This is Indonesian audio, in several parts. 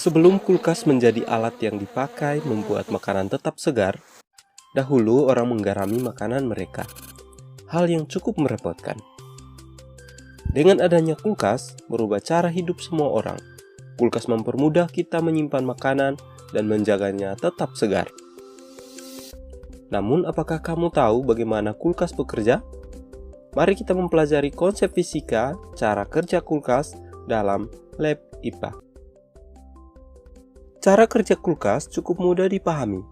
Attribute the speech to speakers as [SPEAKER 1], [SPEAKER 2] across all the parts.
[SPEAKER 1] Sebelum kulkas menjadi alat yang dipakai membuat makanan tetap segar, dahulu orang menggarami makanan mereka. Hal yang cukup merepotkan. Dengan adanya kulkas, merubah cara hidup semua orang. Kulkas mempermudah kita menyimpan makanan dan menjaganya tetap segar. Namun, apakah kamu tahu bagaimana kulkas bekerja? Mari kita mempelajari konsep fisika cara kerja kulkas dalam lab IPA. Cara kerja kulkas cukup mudah dipahami.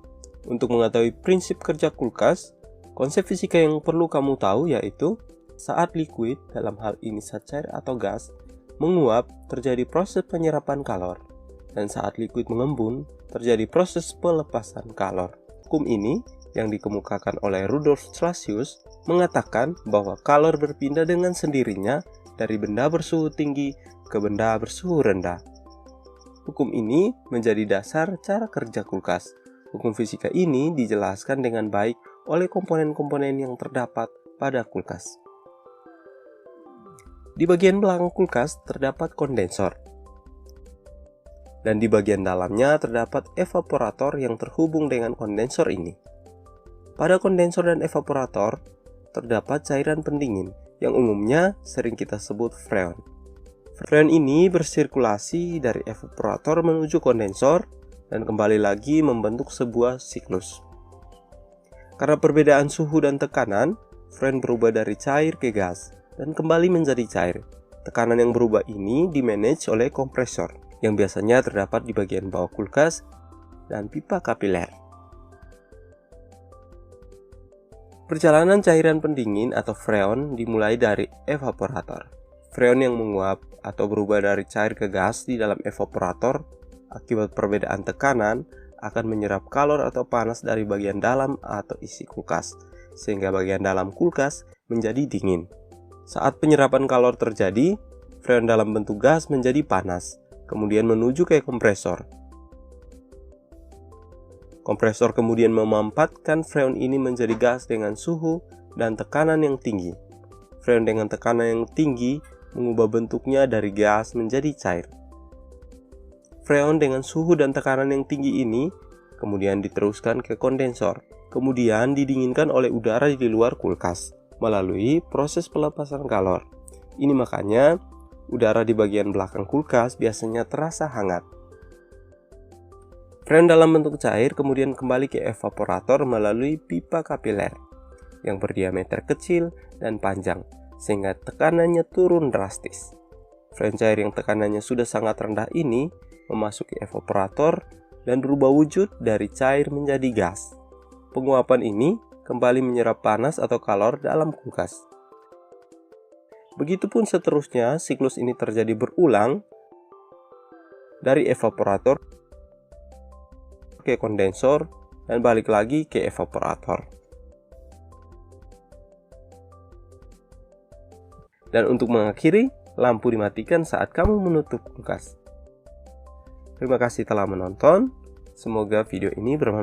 [SPEAKER 1] Untuk mengetahui prinsip kerja kulkas, konsep fisika yang perlu kamu tahu yaitu saat liquid, dalam hal ini saat cair atau gas, menguap, terjadi proses penyerapan kalor. Dan saat liquid mengembun, terjadi proses pelepasan kalor. Hukum ini yang dikemukakan oleh Rudolf Celsius mengatakan bahwa kalor berpindah dengan sendirinya dari benda bersuhu tinggi ke benda bersuhu rendah. Hukum ini menjadi dasar cara kerja kulkas. Hukum fisika ini dijelaskan dengan baik oleh komponen-komponen yang terdapat pada kulkas. Di bagian belakang kulkas terdapat kondensor. Dan di bagian dalamnya terdapat evaporator yang terhubung dengan kondensor ini. Pada kondensor dan evaporator terdapat cairan pendingin yang umumnya sering kita sebut freon. Freon ini bersirkulasi dari evaporator menuju kondensor dan kembali lagi membentuk sebuah siklus. Karena perbedaan suhu dan tekanan, freon berubah dari cair ke gas dan kembali menjadi cair. Tekanan yang berubah ini dimanage oleh kompresor yang biasanya terdapat di bagian bawah kulkas dan pipa kapiler. Perjalanan cairan pendingin atau freon dimulai dari evaporator. Freon yang menguap atau berubah dari cair ke gas di dalam evaporator akibat perbedaan tekanan akan menyerap kalor atau panas dari bagian dalam atau isi kulkas, sehingga bagian dalam kulkas menjadi dingin. Saat penyerapan kalor terjadi, freon dalam bentuk gas menjadi panas, kemudian menuju ke kompresor. Kompresor kemudian memampatkan freon ini menjadi gas dengan suhu dan tekanan yang tinggi. Freon dengan tekanan yang tinggi mengubah bentuknya dari gas menjadi cair. Freon dengan suhu dan tekanan yang tinggi ini kemudian diteruskan ke kondensor, kemudian didinginkan oleh udara di luar kulkas melalui proses pelepasan kalor. Ini makanya udara di bagian belakang kulkas biasanya terasa hangat. Freon dalam bentuk cair kemudian kembali ke evaporator melalui pipa kapiler yang berdiameter kecil dan panjang, sehingga tekanannya turun drastis. Freon cair yang tekanannya sudah sangat rendah ini memasuki evaporator dan berubah wujud dari cair menjadi gas. Penguapan ini kembali menyerap panas atau kalor dalam kulkas. Begitupun seterusnya, siklus ini terjadi berulang dari evaporator ke kondensor dan balik lagi ke evaporator. Dan untuk mengakhiri, lampu dimatikan saat kamu menutup kulkas. Terima kasih telah menonton. Semoga video ini bermanfaat.